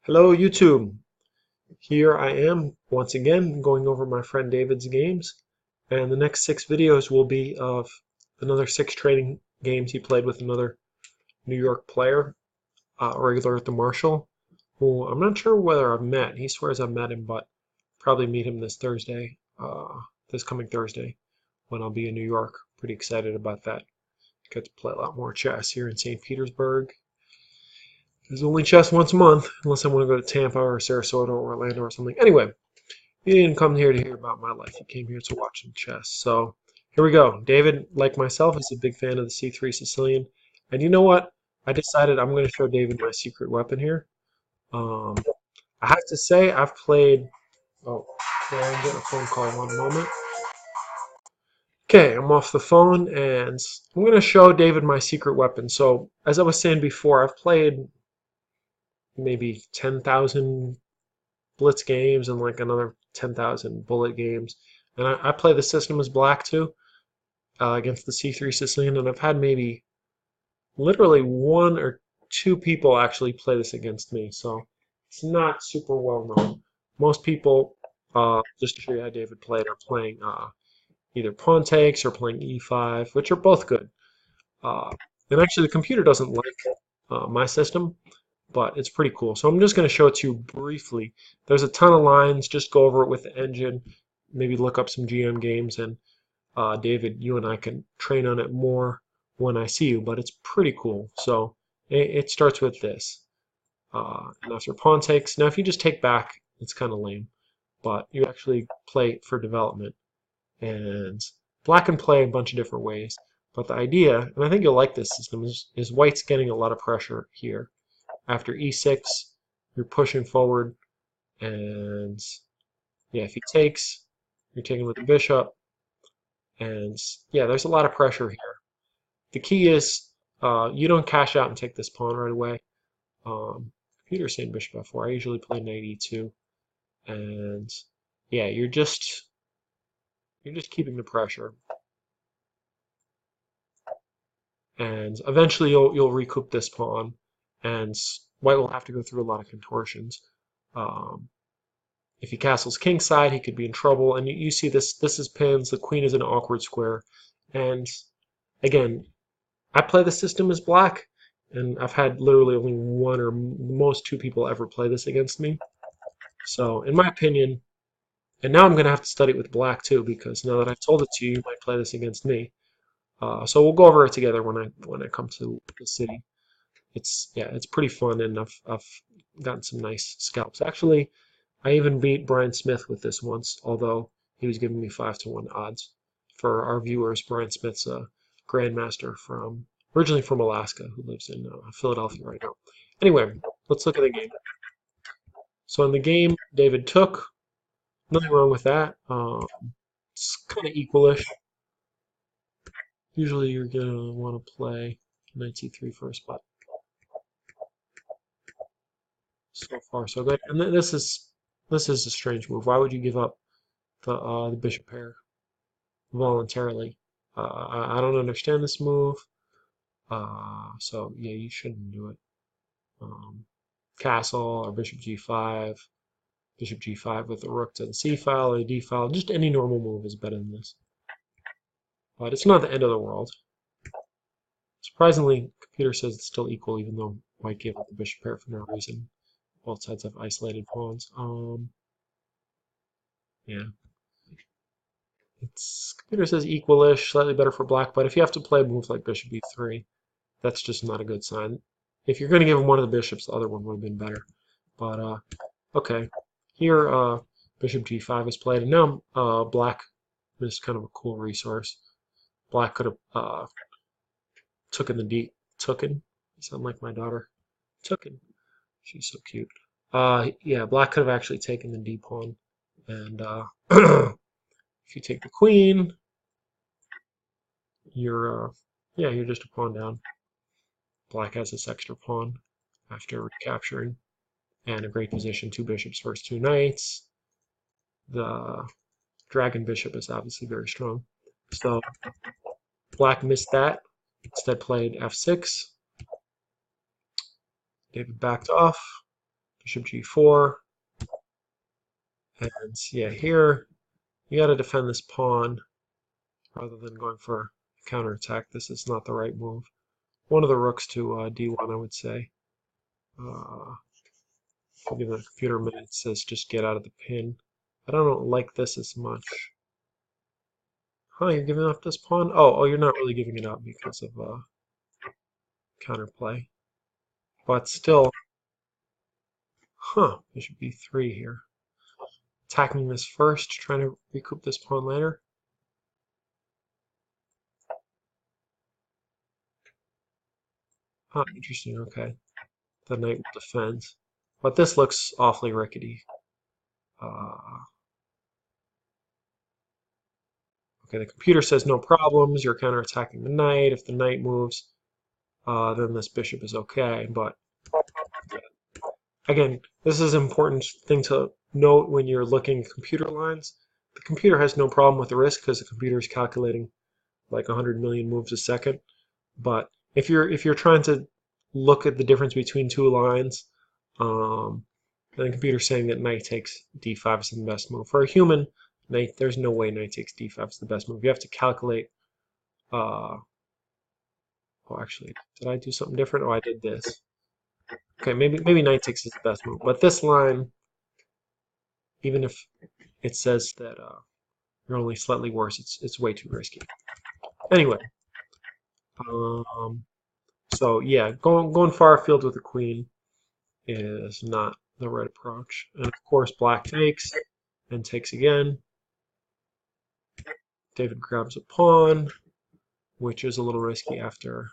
Hello YouTube. Here I am once again going over my friend David's games, and the next 6 videos will be of another 6 training games he played with another New York player, a regular at the Marshall, who I'm not sure whether I've met. He swears I've met him, but probably meet him this Thursday, this coming Thursday, when I'll be in New York. Pretty excited about that. Get to play a lot more chess here in St. Petersburg. There's only chess once a month, unless I want to go to Tampa or Sarasota or Orlando or something. Anyway, you didn't come here to hear about my life. You came here to watch some chess. So here we go. David, like myself, is a big fan of the C3 Sicilian. And you know what? I decided I'm going to show David my secret weapon here. Um, I have to say, I've played. Oh, yeah, I'm getting a phone call. One moment. Okay, I'm off the phone, and I'm going to show David my secret weapon. So, as I was saying before, I've played maybe 10,000 blitz games and like another 10,000 bullet games. And I play the system as black too, against the C3 Sicilian, and I've had maybe literally 1 or 2 people actually play this against me, so it's not super well known. Most people, just to show you how David played, are playing either pawn takes or playing e5, which are both good. Uh, and actually, the computer doesn't like my system, but it's pretty cool. So I'm just going to show it to you briefly. There's a ton of lines. Just go over it with the engine. Maybe look up some GM games, and David, you and I can train on it more when I see you. But it's pretty cool. So it starts with this. And after pawn takes, now if you just take back, it's kind of lame. But you actually play for development. And black can play a bunch of different ways. But the idea, and I think you'll like this system, is white's getting a lot of pressure here. After e6, you're pushing forward, and yeah, if he takes, you're taking with the bishop, and yeah, there's a lot of pressure here. The key is you don't cash out and take this pawn right away. Computer's saying bishop f4. I usually play knight e2, and yeah, you're just keeping the pressure, and eventually you'll recoup this pawn, and white will have to go through a lot of contortions. Um, If he castles kingside, he could be in trouble. And you see this is pins. The queen is an awkward square. And again, I play the system as black, and I've had literally only 1 or most 2 people ever play this against me. So in my opinion, and now I'm going to have to study it with black too, because now that I've told it to you, you might play this against me. So we'll go over it together when I come to the city. It's pretty fun, and I've gotten some nice scalps. Actually, I even beat Brian Smith with this once, although he was giving me 5-to-1 odds. For our viewers, Brian Smith's a grandmaster originally from Alaska, who lives in Philadelphia right now. Anyway, let's look at the game. So in the game, David took. Nothing wrong with that. It's kind of equalish. Usually you're gonna want to play knight c3 first, but so far so good. And this is a strange move. Why would you give up the bishop pair voluntarily? I don't understand this move. So yeah, you shouldn't do it. Castle or bishop g5 with the rook to the c file or the d file. Just any normal move is better than this. But it's not the end of the world. Surprisingly, computer says it's still equal, even though white gave up the bishop pair for no reason. Both sides have isolated pawns. Yeah. Computer says equalish, slightly better for black, but if you have to play a move like bishop e3, that's just not a good sign. If you're going to give him one of the bishops, the other one would have been better. But okay, here bishop g5 is played, and now black is kind of a cool resource. Black could have tooken. You sound like my daughter. Tooken. She's so cute. Yeah, black could have actually taken the d pawn, and if you take the queen, you're just a pawn down. Black has this extra pawn after recapturing, and a great position. 2 bishops versus 2 knights. The dragon bishop is obviously very strong. So black missed that. Instead played f6. David backed off. Bishop g4. And yeah, here you got to defend this pawn rather than going for a counterattack. This is not the right move. One of the rooks to d1, I would say. Give the computer a minute. It says just get out of the pin. I don't like this as much. Huh, you're giving up this pawn? Oh, you're not really giving it up because of counterplay. But still, bishop b3 here. Attacking this first, trying to recoup this pawn later. Interesting, okay. The knight will defend. But this looks awfully rickety. Okay, the computer says no problems, you're counterattacking the knight. If the knight moves, then this bishop is okay. But again, this is an important thing to note when you're looking at computer lines. The computer has no problem with the risk because the computer is calculating like 100 million moves a second. But if you're trying to look at the difference between two lines, and the computer's saying that knight takes d5 is the best move. For a human, knight, there's no way knight takes d5 is the best move. You have to calculate. Oh, actually, did I do something different? Oh, I did this. Okay, maybe knight takes is the best move. But this line, even if it says that you're only slightly worse, it's way too risky. Anyway, so yeah, going far afield with the queen is not the right approach. And of course, black takes and takes again. David grabs a pawn, which is a little risky after.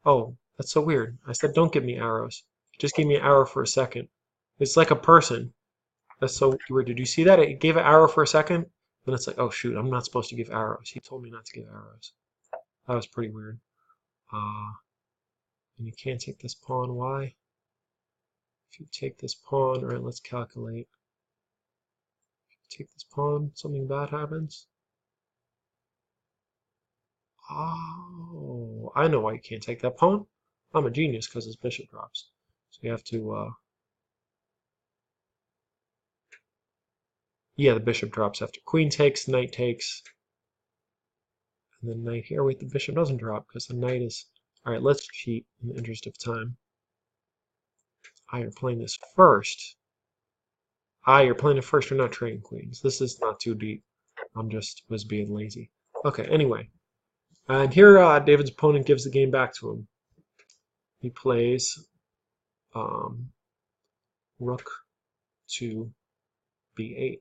Oh, that's so weird. I said don't give me arrows. Just give me an arrow for a second. It's like a person. That's so weird. Did you see that? It gave an arrow for a second, then it's like, oh shoot, I'm not supposed to give arrows. He told me not to give arrows. That was pretty weird. And you can't take this pawn. Why? If you take this pawn, all right, let's calculate. If you take this pawn, something bad happens. Oh, I know why you can't take that pawn. I'm a genius because his bishop drops. So you have to, yeah, the bishop drops after queen takes, knight takes, and then knight here. Wait, the bishop doesn't drop because the knight is. All right, let's cheat in the interest of time. You're playing this first. You're playing it first. You're not trading queens. This is not too deep. I'm just was being lazy. Okay, anyway. And here David's opponent gives the game back to him. He plays rook to b8.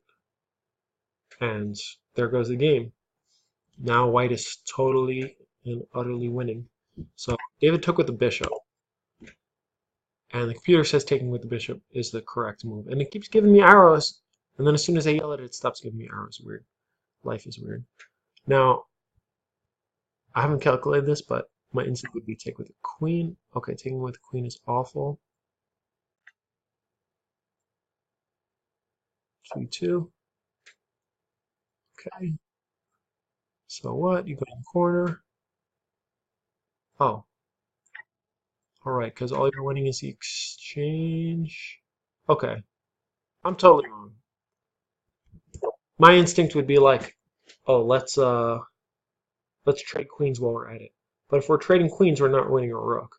And there goes the game. Now white is totally and utterly winning. So David took with the bishop. And the computer says taking with the bishop is the correct move. And it keeps giving me arrows. And then as soon as I yell at it, it stops giving me arrows. Weird. Life is weird. Now, I haven't calculated this, but my instinct would be take with the queen. Okay, taking with the queen is awful. G2. Okay. So what? You go in the corner. Oh. Alright, because all you're winning is the exchange. Okay. I'm totally wrong. My instinct would be like, oh, let's trade queens while we're at it. But if we're trading queens, we're not winning a rook.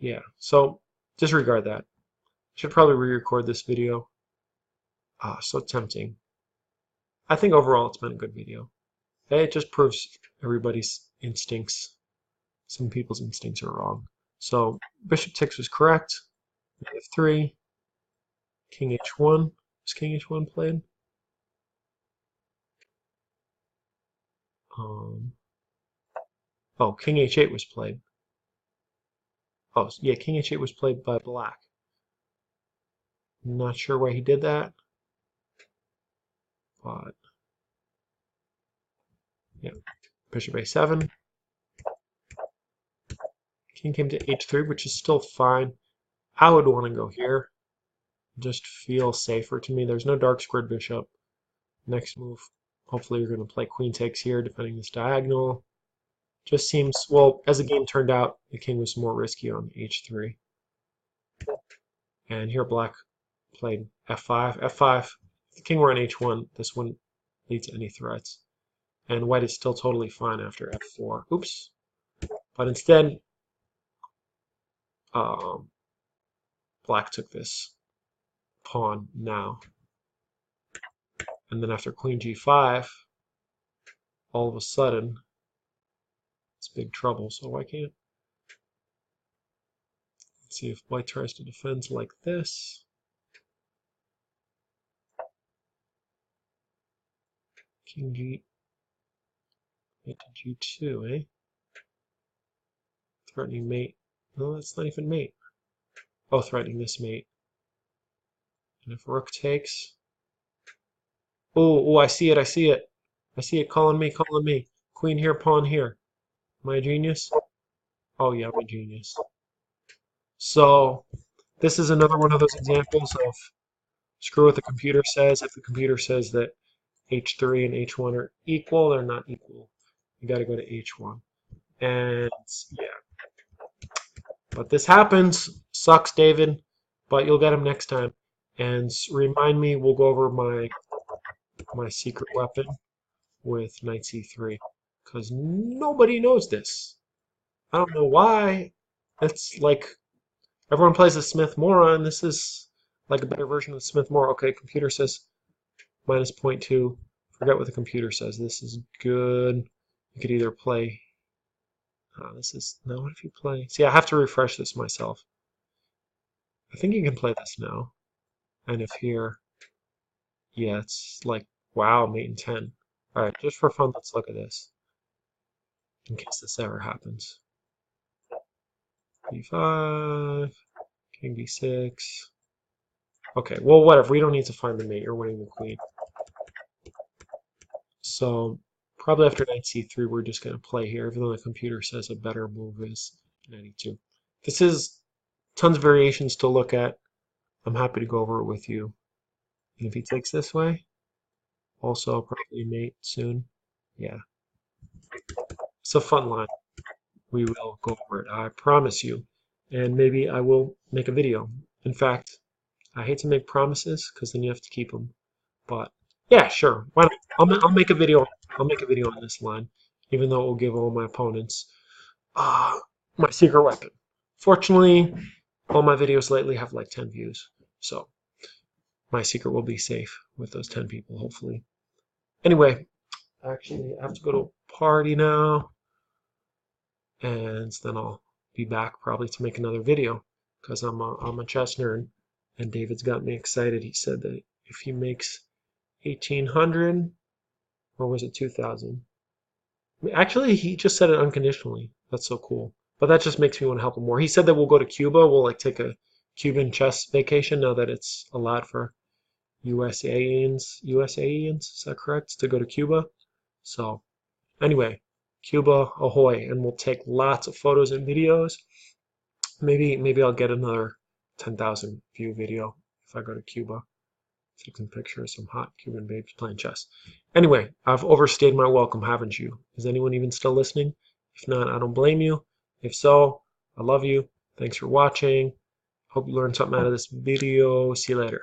Yeah. So disregard that. Should probably re-record this video. So tempting. I think overall it's been a good video. It just proves everybody's instincts. Some people's instincts are wrong. So bishop takes was correct. Knight f3. King h1. Was king h1 played? Oh, king h8 was played. Oh, yeah, king h8 was played by black. I'm not sure why he did that, but yeah. Bishop a7. King came to h3, which is still fine. I would want to go here. Just feel safer to me. There's no dark squared bishop. Next move, hopefully you're going to play queen takes here, defending this diagonal. Just seems, well, as the game turned out, the king was more risky on h3. And here black played f5. f5, if the king were on h1, this wouldn't lead to any threats. And white is still totally fine after f4. Oops. But instead, um, black took this pawn now. And then after queen g5, all of a sudden, it's big trouble. So why can't... Let's see if white tries to defend like this. King g... Mate to g2, eh? Threatening mate. No, that's not even mate. Oh, threatening this mate. And if rook takes... Oh, I see it, I see it. I see it calling me, calling me. Queen here, pawn here. Am I a genius? Oh yeah, I'm a genius. So, this is another one of those examples of screw what the computer says. If the computer says that h3 and h1 are equal, they're not equal. You gotta go to h1. And yeah. But this happens. Sucks, David. But you'll get him next time. And remind me, we'll go over my secret weapon with knight c3. Because nobody knows this. I don't know why. It's like everyone plays a Smith Moron. This is like a better version of the Smith Moron. Okay, computer says minus 0.2. Forget what the computer says. This is good. You could either play... this is... No, what if you play... See, I have to refresh this myself. I think you can play this now. And if here... Yeah, it's like, wow, mate in 10. Alright, just for fun, let's look at this. In case this ever happens. b5, king b6. Okay, well, whatever. We don't need to find the mate. You're winning the queen. So, probably after knight c3, we're just going to play here, even though the computer says a better move is knight e2. This is tons of variations to look at. I'm happy to go over it with you. And if he takes this way, also probably mate soon. Yeah. It's a fun line. We will go over it, I promise you. And maybe I will make a video. In fact, I hate to make promises because then you have to keep them. But yeah, sure. Why not? I'll make a video. I'll make a video on this line, even though it will give all my opponents my secret weapon. Fortunately, all my videos lately have like 10 views, so my secret will be safe with those 10 people, hopefully. Anyway, actually, I have to go to a party now, and then I'll be back probably to make another video because I'm a chess nerd, and David's got me excited. He said that if he makes 1800, or was it 2000? Actually, he just said it unconditionally. That's so cool. But that just makes me want to help him more. He said that we'll go to Cuba. We'll like take a Cuban chess vacation now that it's allowed for USAians, is that correct? To go to Cuba. So anyway, Cuba, ahoy, and we'll take lots of photos and videos. Maybe I'll get another 10,000 view video if I go to Cuba. Taking pictures of some hot Cuban babes playing chess. Anyway, I've overstayed my welcome, haven't you? Is anyone even still listening? If not, I don't blame you. If so, I love you. Thanks for watching. Hope you learned something out of this video. See you later.